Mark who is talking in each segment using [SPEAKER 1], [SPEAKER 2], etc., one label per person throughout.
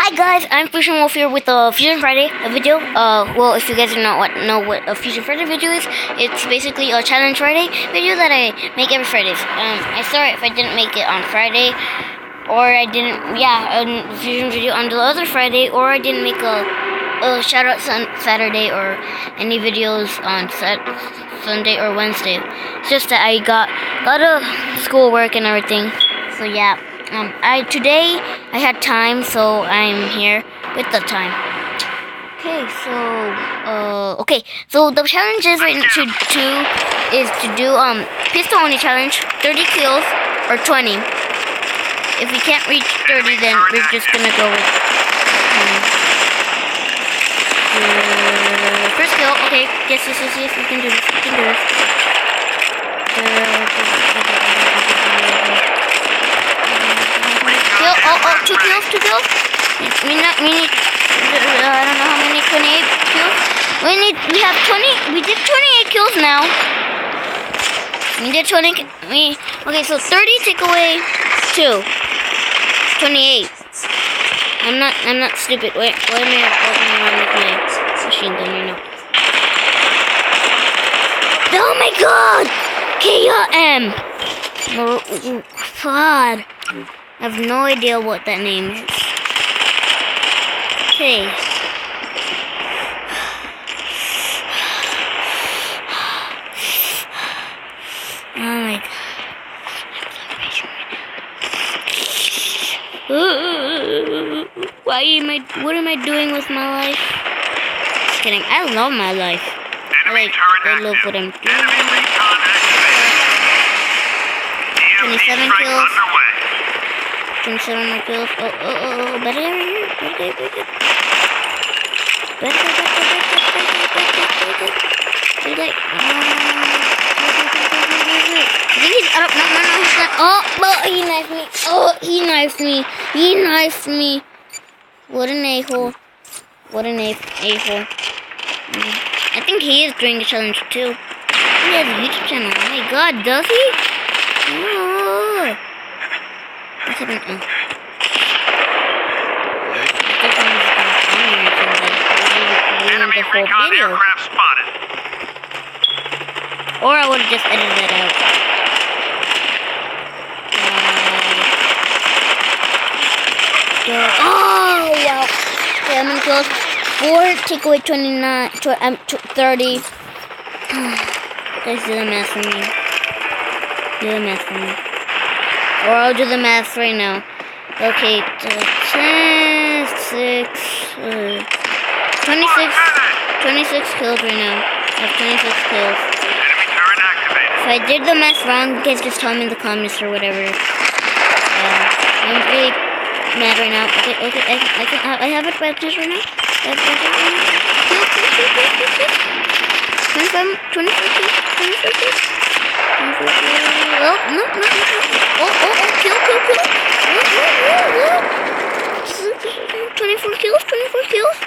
[SPEAKER 1] Hi guys, I'm FuSiOnWoLfZ here with the Fusion Friday video. Well, if you guys do not know what a Fusion Friday video is, it's basically a challenge Friday video that I make every Fridays. I sorry if I didn't make it on Friday, or I didn't, a Fusion video on the other Friday, or I didn't make a shout out Saturday or any videos on Sunday or Wednesday. It's just that I got schoolwork and everything. So yeah. Today I had time, so I'm here with the time. So the challenge is to do pistol only challenge, 30 kills or 20. If we can't reach 30, then we're just gonna go with first kill. Okay, yes, we can do this. Two kills. We need, I don't know how many, 28 kills. We have 20, we did 28 kills now. We did 20, okay, so 30 take away 2. 28. I'm not stupid. Wait, what am I walking around with my machine gun right now? Oh my god! KM! Oh, god. I have no idea what that name is. Okay. Oh my god. What am I doing with my life? Just kidding. I love my life. I love what I'm doing. 27 kills. 27 more kills. Oh, better here. Better. I think he's up. No, he's not. Oh, he knifed me. Oh, he knifed me. What an a-hole. I think he is doing the challenge too. He has a YouTube channel. Oh my god, does he? Oh. What's happening? Oh.
[SPEAKER 2] Enemy recon aircraft spotted.
[SPEAKER 1] Or I would have just edited that out. Oh wow! Okay, I'm gonna close 4. Take away 29. 30. Guys, do the math for me. Or I'll do the math right now. Okay, 10, 6, 26 kills right now. I have 26 kills.
[SPEAKER 2] Enemy turret activated.
[SPEAKER 1] If I did the math wrong, you guys just tell me in the comments or whatever. I'm really mad right now. Okay, I have advantage right now. Kill. 24 kills. Oh, no. Oh, kill. 24 kills.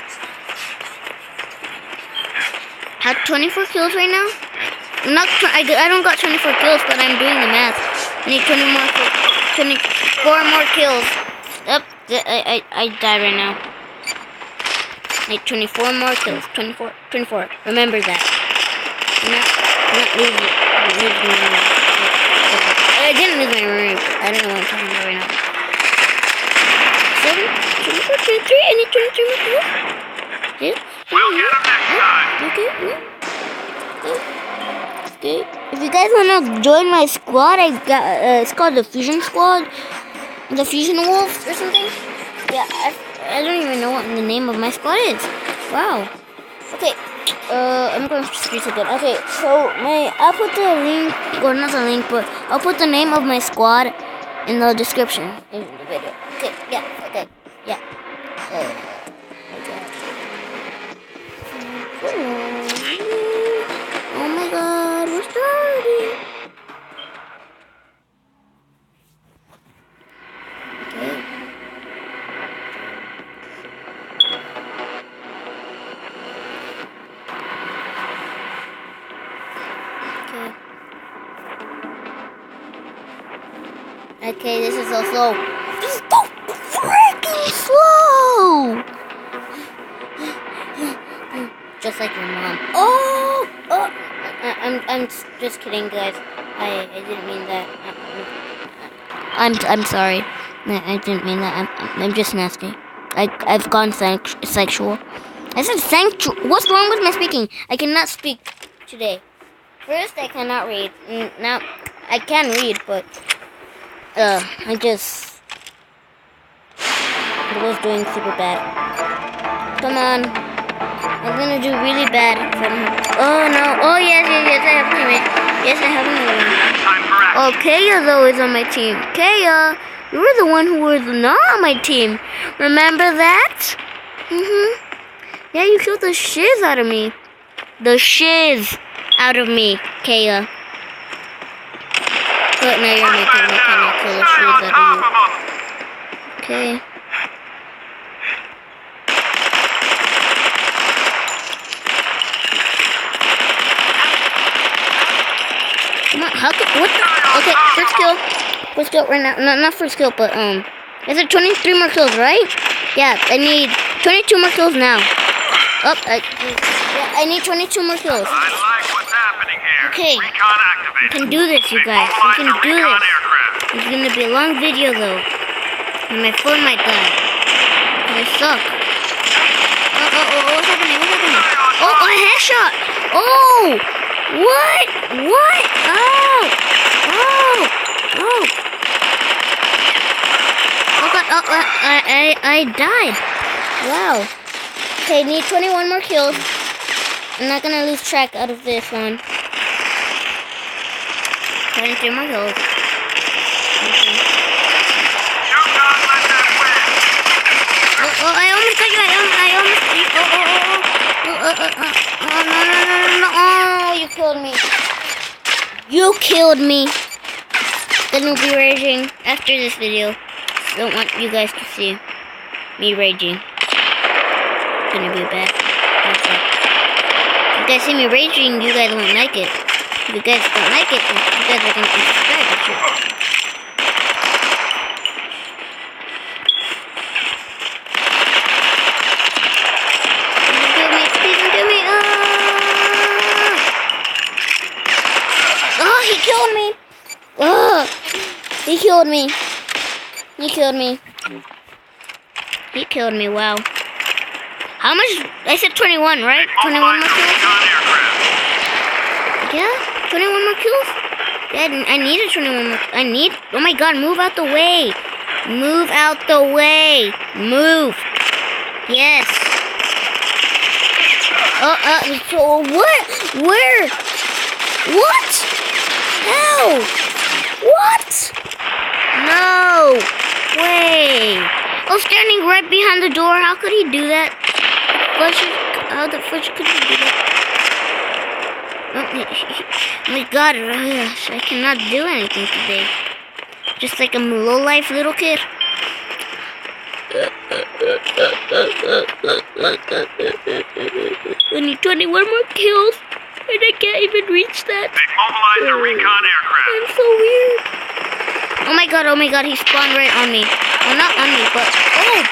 [SPEAKER 1] Have 24 kills right now? I don't got 24 kills, but I'm doing the math. I need 24 more kills. Yep, I died right now. I need 24 more kills. 24. Remember that. I'm not losing. I didn't lose my room. I don't know what I'm talking about right now. 7, 24, 23. I need 23 more kills.
[SPEAKER 2] We'll get him next time.
[SPEAKER 1] Okay. If you guys wanna join my squad, I got it's called the Fusion Squad, the FuSiOnWoLfZ or something. Yeah, I don't even know what the name of my squad is. Wow. Okay. I'm going to screen again. Okay, so I'll put the link, or not the link, but I'll put the name of my squad in the description in the video. Okay, yeah. Oh my god, we're starting. Okay, this is so slow. This is so freaking slow. like your mom. Oh! I'm just kidding, guys. I didn't mean that. I'm sorry. I didn't mean that. I'm just nasty. I've gone sexual. I said sexual. What's wrong with my speaking? I cannot speak today. First, I cannot read. Now, I can read, but I was doing super bad. Come on. I'm gonna do really bad from here. Oh no. Oh yes, I have a teammate. Yes, I have another one.
[SPEAKER 2] Time for action.
[SPEAKER 1] Oh, Kaya though is on my team. Kaya, you were the one who was not on my team. Remember that? Yeah, you killed the shiz out of me. The shiz out of me, Kaya. But now you're my team. I cannot kill the shiz out of you. Okay. Come on, what the? Okay, first kill. First kill right now. Not first kill, but is it 23 more kills, right? Yeah, I need 22 more kills now. Oh, I need 22 more kills.
[SPEAKER 2] I like what's happening here.
[SPEAKER 1] Okay.
[SPEAKER 2] Recon
[SPEAKER 1] We
[SPEAKER 2] activated.
[SPEAKER 1] can do this, you guys. We
[SPEAKER 2] Mobilize
[SPEAKER 1] can
[SPEAKER 2] the
[SPEAKER 1] do
[SPEAKER 2] recon
[SPEAKER 1] this.
[SPEAKER 2] aircraft.
[SPEAKER 1] It's gonna be a long video though. And my phone might die. I suck. What's happening? What's happening? Oh, a headshot! Oh! What? What? Oh! Oh god, I died. Wow. Okay, need 21 more kills. I'm not gonna lose track out of this one. 23 more kills.
[SPEAKER 2] Shoot on, let them win.
[SPEAKER 1] Oh, I almost got you. No. Oh, you killed me. You killed me. Then we'll be raging after this video. Don't want you guys to see me raging. It's gonna be bad. If you guys see me raging, you guys won't like it. If you guys don't like it, you guys are gonna unsubscribe and shit. He killed me. Ugh. He killed me. He killed me. He killed me. Wow. How much? I said 21, right? 21 more
[SPEAKER 2] Mobilize the
[SPEAKER 1] kills?
[SPEAKER 2] recon aircraft.
[SPEAKER 1] Yeah? 21 more kills? Yeah, I needed 21 more. I need. Oh my god, move out the way. Move out the way. Move. Yes. So what? Where? What? No! What? No! Way! I was standing right behind the door. How could he do that? How the fuck could he do that? Oh my god, I cannot do anything today. Just like a low-life little kid. I need 21 more kills. And I can't even reach that.
[SPEAKER 2] They've mobilized the recon aircraft.
[SPEAKER 1] I'm so weird. Oh my god, he spawned right on me. Well, not on me, but... Oh!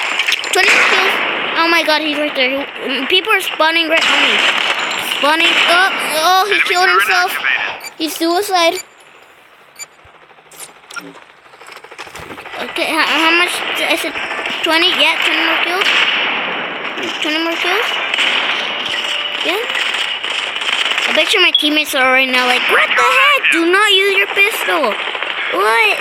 [SPEAKER 1] 20 kills. Oh my god, he's right there. People are spawning right on me. Spawning. Oh, he killed himself. He's suicide. Okay, how much? I said 20? Yeah, 20 more kills. 20 more kills? Yeah? I bet you my teammates are right now like, what the heck? Do not use your pistol. What?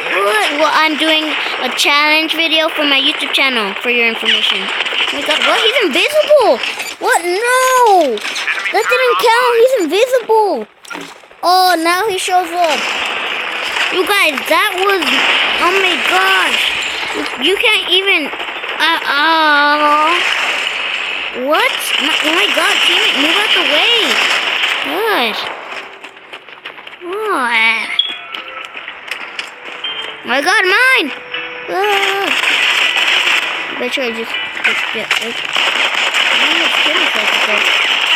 [SPEAKER 1] Well, I'm doing a challenge video for my YouTube channel, for your information. Oh my god, what? He's invisible. What? No. That didn't count. He's invisible. Oh, now he shows up. You guys, that was... Oh my gosh. You can't even... What? Oh my god, teammate, move out the way. Gosh. What? My god, mine! I bet you I just get it.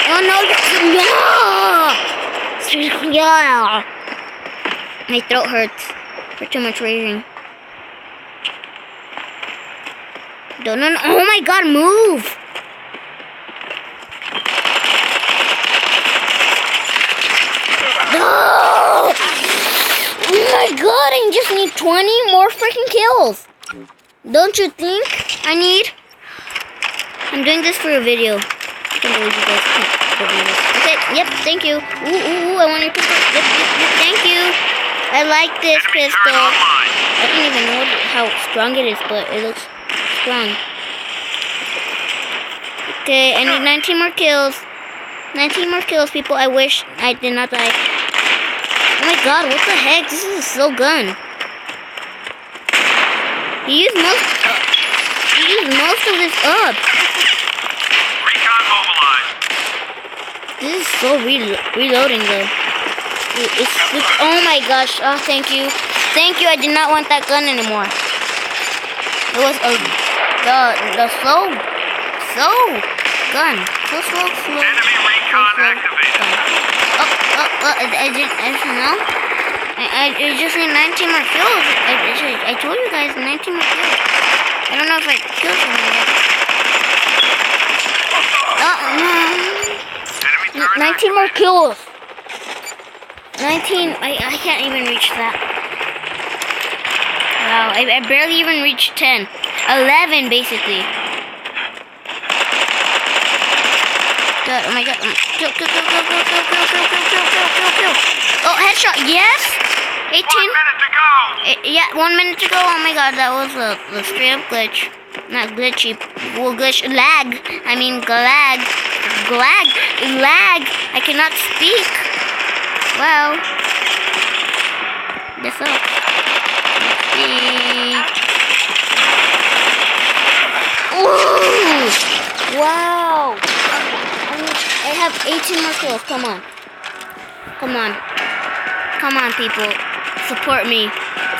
[SPEAKER 1] Oh no! Yeah! My throat hurts for too much raging. No! Oh my god, move! my god, I just need 20 more freaking kills. Don't you think I need? I'm doing this for a video. I can't believe you guys can't believe this. Okay, yep, thank you. Ooh, I want your pistol. Yep, thank you. I like this pistol. I don't even know how strong it is, but it looks strong. Okay, I need 19 more kills. 19 more kills, people. I wish I did not die. Oh my god, what the heck? This is a slow gun. He used most of this up.
[SPEAKER 2] Recon mobilized.
[SPEAKER 1] This is so reloading though. It's oh my gosh. Oh, thank you. Thank you. I did not want that gun anymore. It was the slow gun. So slow.
[SPEAKER 2] Enemy recon activated.
[SPEAKER 1] I don't know. I just need 19 more kills. I told you guys 19 more kills. I don't know if I killed someone yet. 19 more kills. 19. I can't even reach that. Wow, I barely even reached 10. 11 basically. God, oh my god. Kill. Oh, headshot. Yes. 18.
[SPEAKER 2] 1 minute to go.
[SPEAKER 1] Yeah, 1 minute to go. Oh my god, that was a straight up glitch. Not glitchy. Well, glitch. Lag. I mean, lag. I cannot speak. Wow. This up. Ooh. Wow. I have 18 more kills. Come on, people. Support me.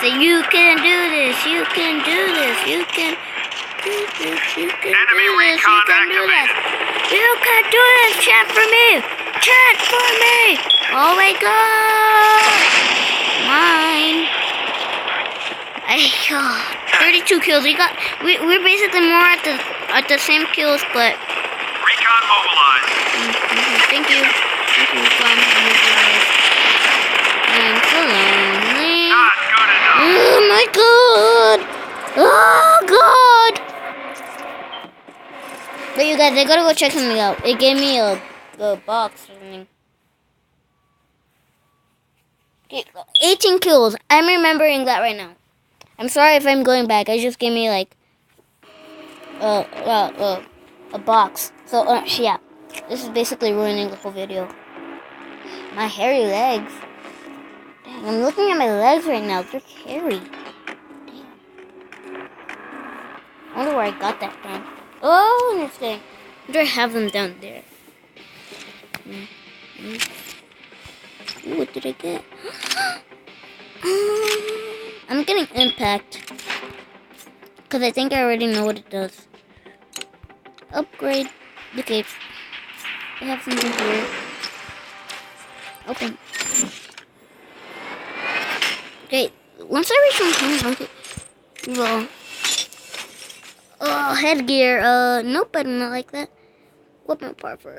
[SPEAKER 1] Say, you can do this. You can do this. You can do this. You can
[SPEAKER 2] Enemy
[SPEAKER 1] do this. You
[SPEAKER 2] recon
[SPEAKER 1] can do this.
[SPEAKER 2] activated.
[SPEAKER 1] You can do this. Chant for me. Chant for me. Oh my god. Mine. 32 kills. We're basically more at the same kills, but
[SPEAKER 2] Recon mobilized.
[SPEAKER 1] thank you. Fun. I'm so lonely.
[SPEAKER 2] Not good enough.
[SPEAKER 1] Oh my god! Oh god! But you guys, I gotta go check something out. It gave me a box or something. Okay, 18 kills. I'm remembering that right now. I'm sorry if I'm going back. I just gave me like a box. So yeah, this is basically ruining the whole video. My hairy legs. Dang, I'm looking at my legs right now. They're hairy. Damn. I wonder where I got that from. Oh, interesting. I wonder I have them down there. Ooh, what did I get? I'm getting impact. Because I think I already know what it does. Upgrade the cape. I have something here. Open. Okay, once I reach 100, okay. Well, headgear. Nope, I do not like that. Weapon part for.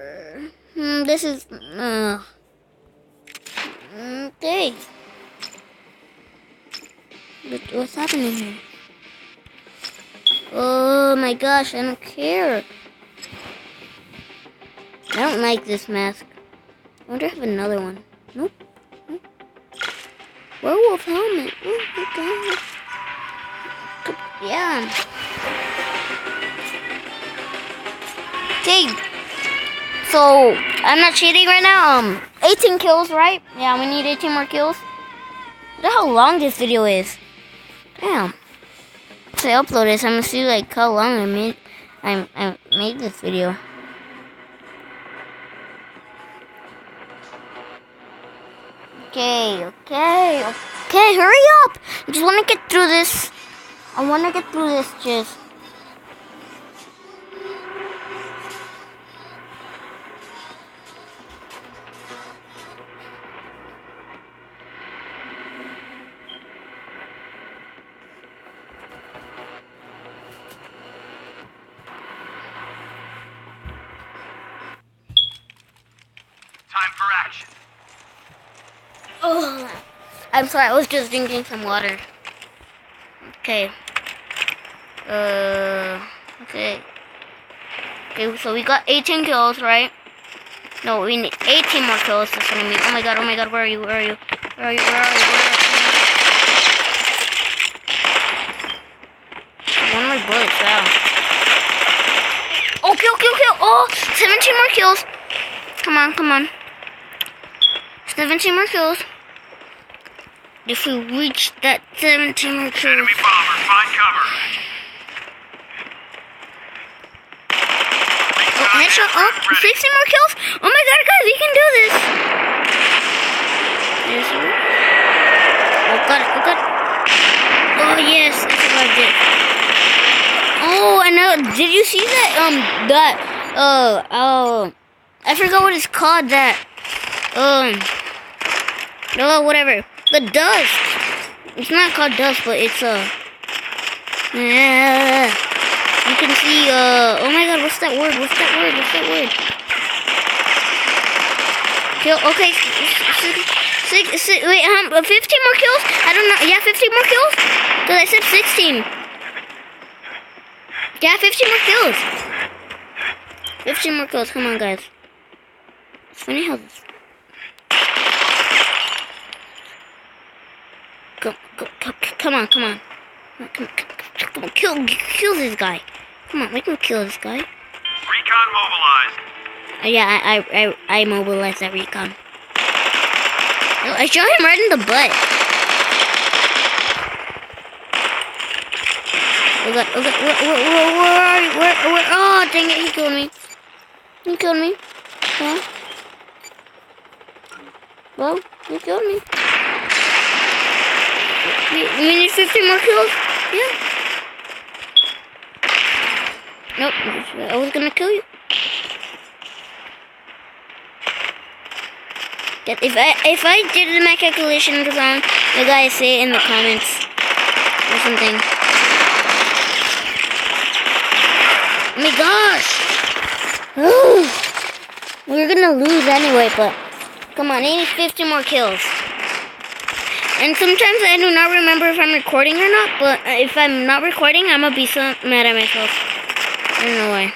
[SPEAKER 1] This is. Okay. What's happening here? Oh my gosh, I don't care. I don't like this mask. I wonder if I have another one. Nope. Werewolf helmet. Oh, okay. Yeah. Okay. So, I'm not cheating right now. 18 kills, right? Yeah, we need 18 more kills. Look at how long this video is. Damn. Once I upload this, I'm gonna see like how long I made this video. Okay, hurry up! I just wanna get through this. Just.
[SPEAKER 2] Time for action.
[SPEAKER 1] Oh, I'm sorry, I was just drinking some water. Okay. Okay. Okay, so we got 18 kills, right? No, we need 18 more kills. That's what I mean. Oh my god, where are you? Where are you? Where are you? Where are you? One of my bullets, wow. Oh, kill! Oh, 17 more kills. Come on. 17 more kills. If we reach that 17 more kills.
[SPEAKER 2] Enemy bomber, find cover.
[SPEAKER 1] Oh, headshot. Oh, 16 more kills. Oh my god, guys, we can do this. Oh god. Oh yes, I survived it. Oh, I know. Did you see that? I forgot what it's called. Whatever. The dust. It's not called dust, but it's you can see. Oh my god, what's that word? Kill. Okay. 15 more kills. I don't know. Yeah, 15 more kills. Cause I said 16. Yeah, 15 more kills. 15 more kills. Come on, guys. It's funny how this... Come on. Come on, kill this guy. Come on, make him kill this guy.
[SPEAKER 2] Recon mobilized.
[SPEAKER 1] Yeah, I mobilized that recon. I shot him right in the butt. Oh god, where are you? Where? Oh, dang it, he killed me. Huh? Well, he killed me. We need 15 more kills? Yeah. Nope, I was gonna kill you. If I did my calculations wrong, you guys say it in the comments or something. Oh my gosh! We're gonna lose anyway, but come on, I need 50 more kills. And sometimes I do not remember if I'm recording or not, but if I'm not recording, I'm gonna be so mad at myself. I don't know why.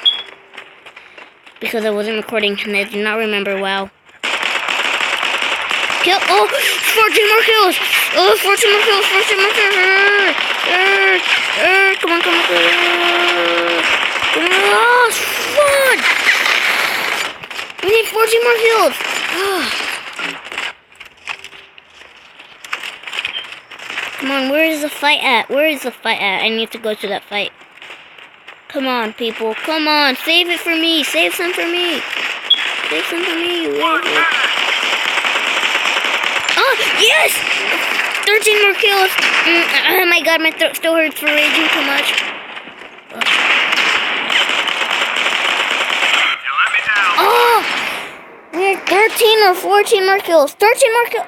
[SPEAKER 1] Because I wasn't recording and I do not remember. Wow. Kill. Oh, 14 more kills. Oh, 14 more kills. Come on. Oh, fun. We need 14 more kills. Come on, where is the fight at? I need to go to that fight. Come on, people. Come on, save it for me. Save some for me. Oh, yes! 13 more kills. Oh my god, my throat still hurts for raging too much.
[SPEAKER 2] You let me down.
[SPEAKER 1] Oh! We have 13 or 14 more kills. 13 more kills.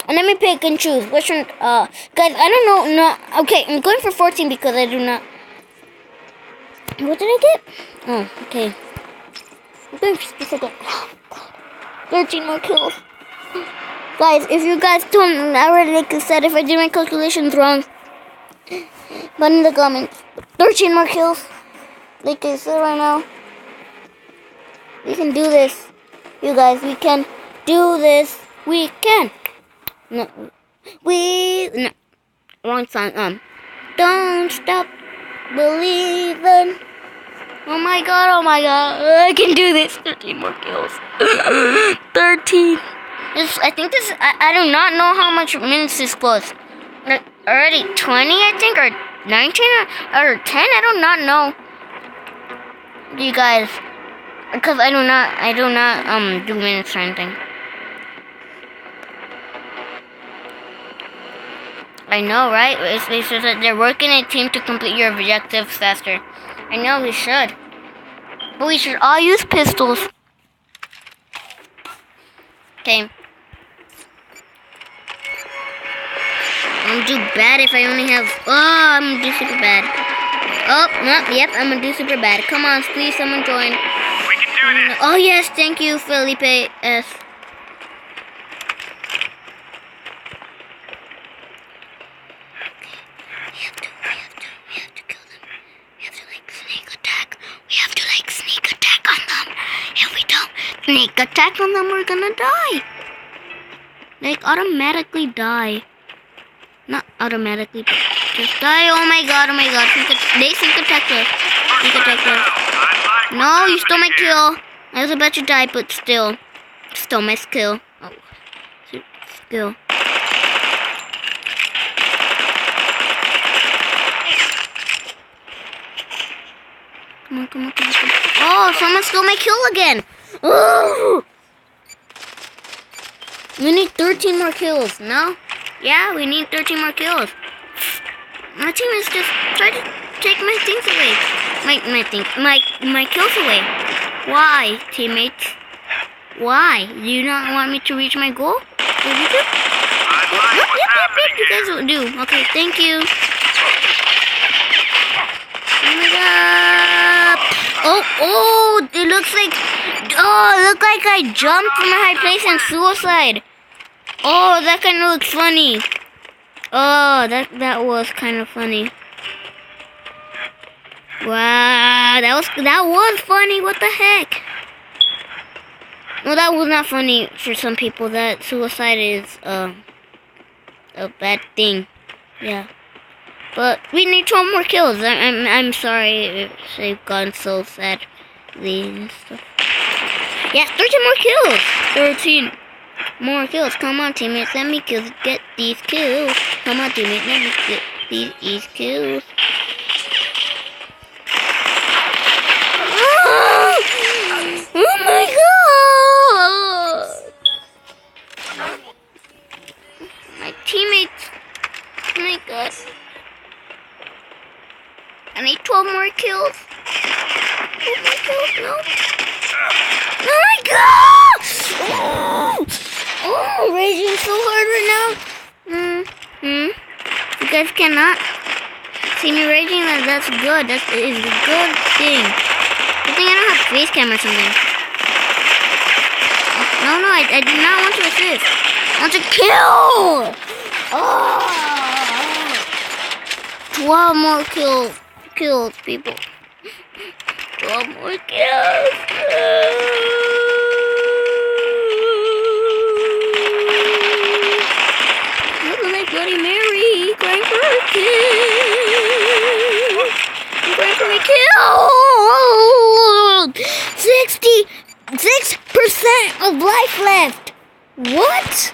[SPEAKER 1] And let me pick and choose. Which one? Guys, I don't know. No. Okay, I'm going for 14 because I do not. What did I get? Oh, okay. I'm going for 13 more kills. Guys, if you guys don't already, like I said, if I did my calculations wrong, but in the comments, 13 more kills. Like I said right now, we can do this. You guys, we can do this. We can. No, wrong song. Don't stop believing. Oh my god, I can do this. 13 more kills. 13. I think this, I do not know how much minutes this was. Already 20, I think, or 19, or 10, I do not know. You guys, because I do not do minutes or anything. I know, right? They said that they're working a team to complete your objectives faster. I know we should. But we should all use pistols. Okay. I'm gonna do bad if I only have... Oh, I'm gonna do super bad. Oh, no, yep, I'm gonna do super bad. Come on, please, someone join.
[SPEAKER 2] We can do this.
[SPEAKER 1] Oh, yes, thank you, Felipe S. sneak attack on them, we're gonna die. Like, automatically die. Not automatically, but just die. Oh my god, oh my god. They sneak attack us. Sneak attack us. No, you stole my kill. I was about to die, but still. Stole my skill. Oh. Skill. Come on, come on, come on, come on. Oh, someone stole my kill again. Oh! We need 13 more kills, no? Yeah, we need 13 more kills. My team is just trying to take my things away. My kills away. Why, teammates? Why? Do you not want me to reach my goal? Did you do? Yep, you guys will do. Okay, thank you. Oh my god. Oh, it looks like, it looked like I jumped from a high place and suicide. Oh, that kind of looks funny. Oh, that was kind of funny. Wow, that was funny. What the heck? Well, that was not funny for some people. That suicide is a bad thing. Yeah. But we need 12 more kills. I'm sorry if they've gone so sadly and stuff. Yeah, 13 more kills. 13 more kills. Come on, teammates. Let me get these kills. Come on, teammates. Let me get these kills. Oh my god! My teammates. Oh my god. I need 12 more kills. 12 more kills, no. Oh my god! Oh, raging so hard right now. You guys cannot see me raging. That's good. That is a good thing. I think I don't have face cam or something. No, I did not want to assist. I want to kill. Oh, 12 more kills, people. 12 more kills. Look at my Bloody Mary crying for her kill. I'm crying for my kill. 66% of life left. What?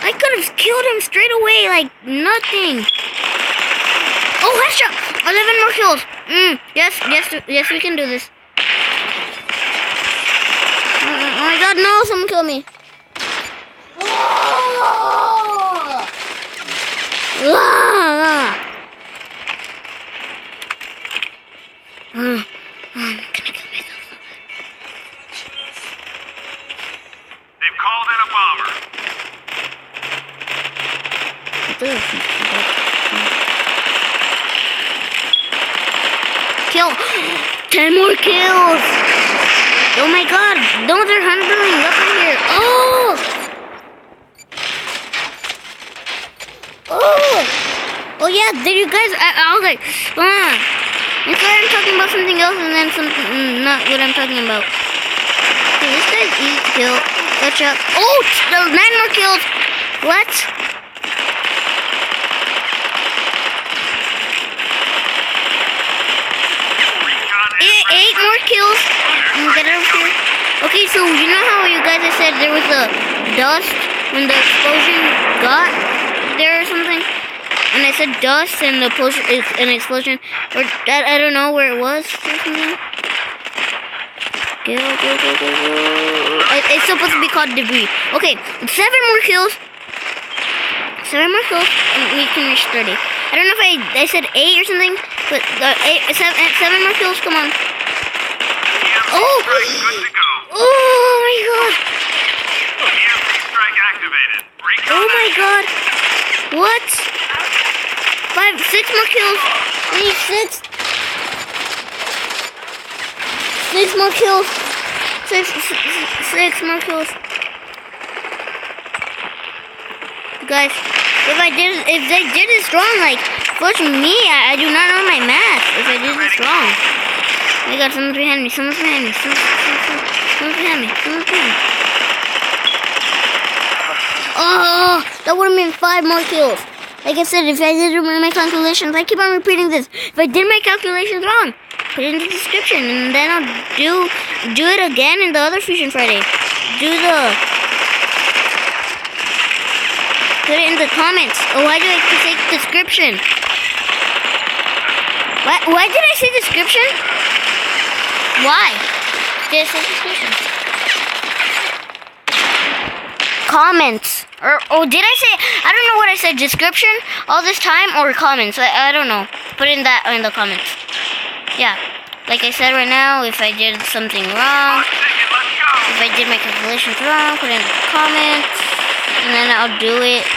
[SPEAKER 1] I could have killed him straight away like nothing. Oh, headshot! 11 more kills. Yes, we can do this. Oh my god, no, someone killed me. I'm gonna kill myself.
[SPEAKER 2] They've called in a bomber.
[SPEAKER 1] Kill! 10 more kills! Oh my god! Those are handling up in here! Oh! Oh yeah, did you guys... okay. I'm sorry I'm talking about something else and then something... not what I'm talking about. Okay, this guy's easy to kill. Catch up. Oh! 9 more kills! What? 8 more kills. Get over here. Okay, so you know how you guys have said there was a dust when the explosion got there or something? And I said dust and the an explosion, or I don't know where it was or something. Go. It's supposed to be called debris. Okay, 7 more kills. 7 more kills, and we can reach 30. I don't know if I said 8 or something, but 7 more kills. Come on. Oh!
[SPEAKER 2] Good to go.
[SPEAKER 1] Oh my god!
[SPEAKER 2] EMP strike activated. Recon
[SPEAKER 1] Oh my god! What? 6 more kills. We need 6. 6 more kills. 6 more kills. Guys, if they did it strong, like, fortunately me, I do not know my math. If I did it strong. Oh my god, someone's behind me. Come behind me. Come behind me. Oh, that would have been 5 more kills. Like I said, if I did my calculations, I keep on repeating this. If I did my calculations wrong, put it in the description, and then I'll do it again in the other Fusion Friday. Put it in the comments. Oh, why do I say description? Why did I say description? Why did I say description? Comments. Or did I say, I don't know what I said, description all this time or comments. I don't know. Put in that in the comments. Yeah. Like I said right now, if I did something wrong, if I did my calculations wrong, put it in the comments. And then I'll do it.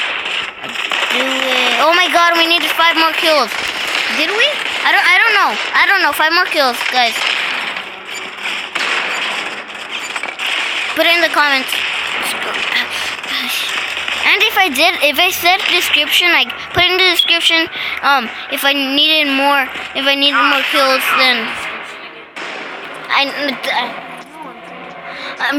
[SPEAKER 1] Oh my god, we needed 5 more kills. Did we? I don't know. I don't know. 5 more kills, guys. Put it in the comments. And if I said description, like put it in the description. If I needed more kills, then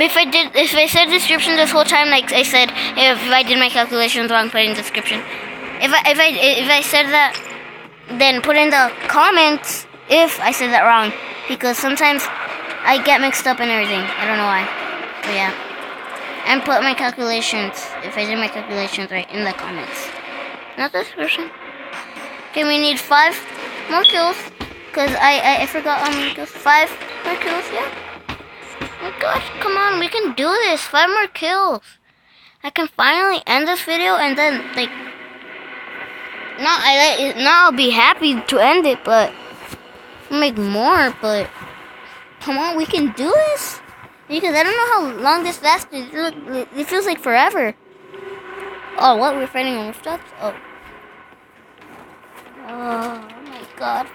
[SPEAKER 1] if I said description this whole time, like I said, if I did my calculations wrong, put it in the description. If I said that, then put in the comments if I said that wrong, because sometimes I get mixed up and everything. I don't know why. But yeah. And put my calculations, if I did my calculations right, in the comments. Not this person. Okay, we need 5 more kills. Because I forgot how many kills. 5 more kills, yeah. Oh my gosh, come on, we can do this. 5 more kills. I can finally end this video and then, like, I'll be happy to end it, but make more, but come on, we can do this. Because I don't know how long this lasted. It feels like forever. Oh, what? We're fighting on rooftops? Oh. Oh my god.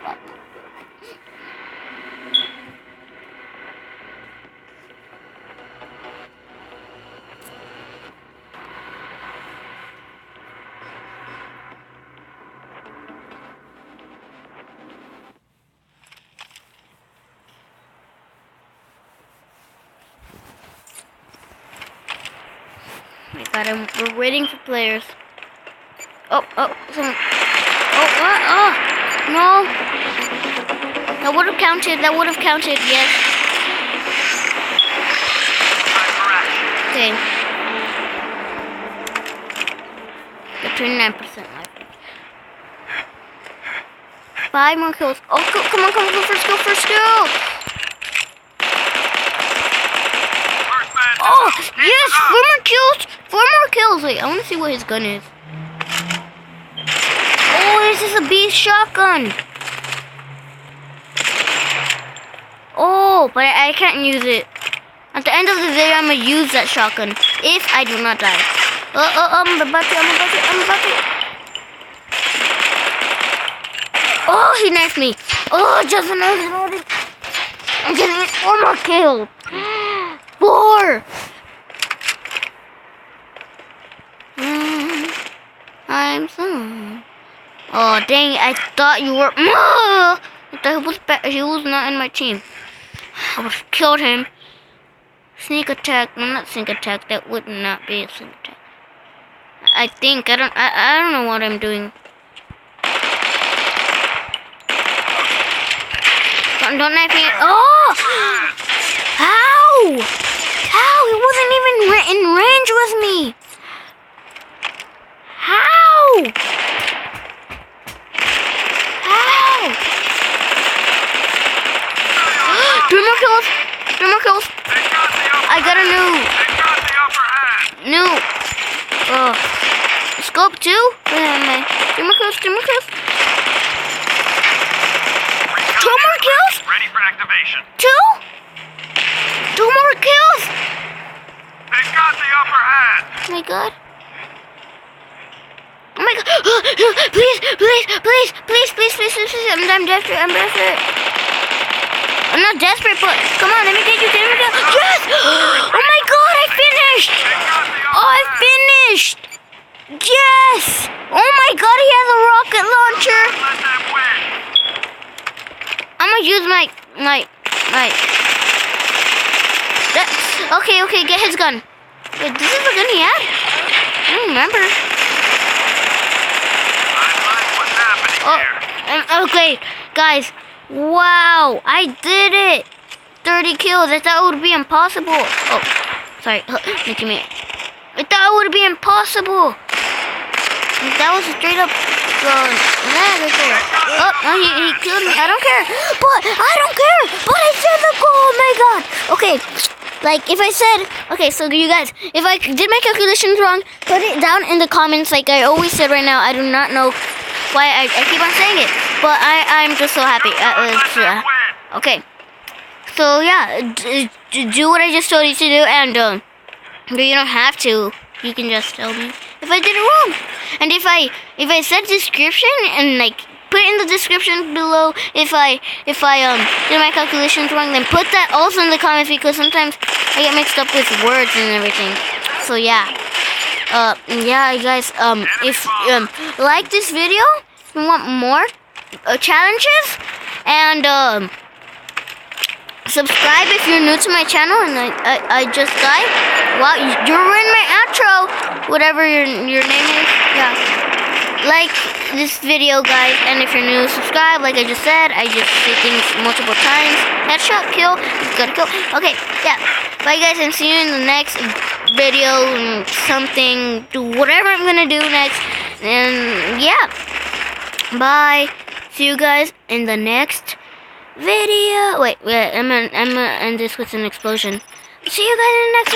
[SPEAKER 1] Oh my god, we're waiting for players. Oh, someone. Oh, what? Oh, no. That would have counted, yes. Okay. The 29% life. 5 more kills. Oh, come on, go first kill. Oh, yes, 4 more kills. 4 more kills. Wait, I want to see what his gun is. Oh, this is a beast shotgun. Oh, but I can't use it. At the end of the video, I'm going to use that shotgun if I do not die. I'm about to. Oh, he knifed me. Oh, just a knife. I'm getting 4 more kills. 4. I'm sorry. Oh, dang it. I thought you were... I thought he was not in my team. I would have killed him. Sneak attack. No, not sneak attack. That would not be a sneak attack. I think. I don't know what I'm doing. Don't knife me. Oh! How? He wasn't even in range with me. How? 3 more kills. 3 more kills. I got a new. Scope 2? Where am I? 3 more kills. 2 more kills. 2 more kills?
[SPEAKER 2] Ready for activation.
[SPEAKER 1] 2? 2 more kills?
[SPEAKER 2] They've got the upper hand.
[SPEAKER 1] Oh my god. Oh my god. Please. I'm desperate. I'm not desperate, but come on, let me get you. Yes! Oh my god, I finished! Oh, I finished! Yes! Oh my god, he has a rocket launcher! I'm gonna use my Okay, get his gun. Wait, this is the gun he had? I don't remember.
[SPEAKER 2] What's happening here?
[SPEAKER 1] Okay, guys. Wow, I did it. 30 kills. I thought it would be impossible. Oh, sorry. Making me. I thought it would be impossible. That was a straight up lag right there. Oh, he killed me. I don't care. But I said the goal. Oh my god. Okay. Like, if I said, okay, so you guys, if I did my calculations wrong, put it down in the comments like I always said right now. I do not know why I keep on saying it, but I'm just so happy. Okay. So, yeah, do what I just told you to do, and you don't have to. You can just tell me if I did it wrong. And if I said description and, like, put in the description below if I did my calculations wrong, then put that also in the comments, because sometimes I get mixed up with words and everything. So yeah, yeah, guys, if like this video, if you want more challenges, and subscribe if you're new to my channel. And I just died. Wow, you're in my outro, whatever your name is. Yeah. Like this video, guys, and if you're new, subscribe. Like I just said, I just say things multiple times. Headshot, kill, gotta kill. Okay, yeah. Bye, guys, and see you in the next video. Something, do whatever I'm gonna do next, and yeah. Bye. See you guys in the next video. Wait, I'm gonna end this with an explosion. See you guys in the next.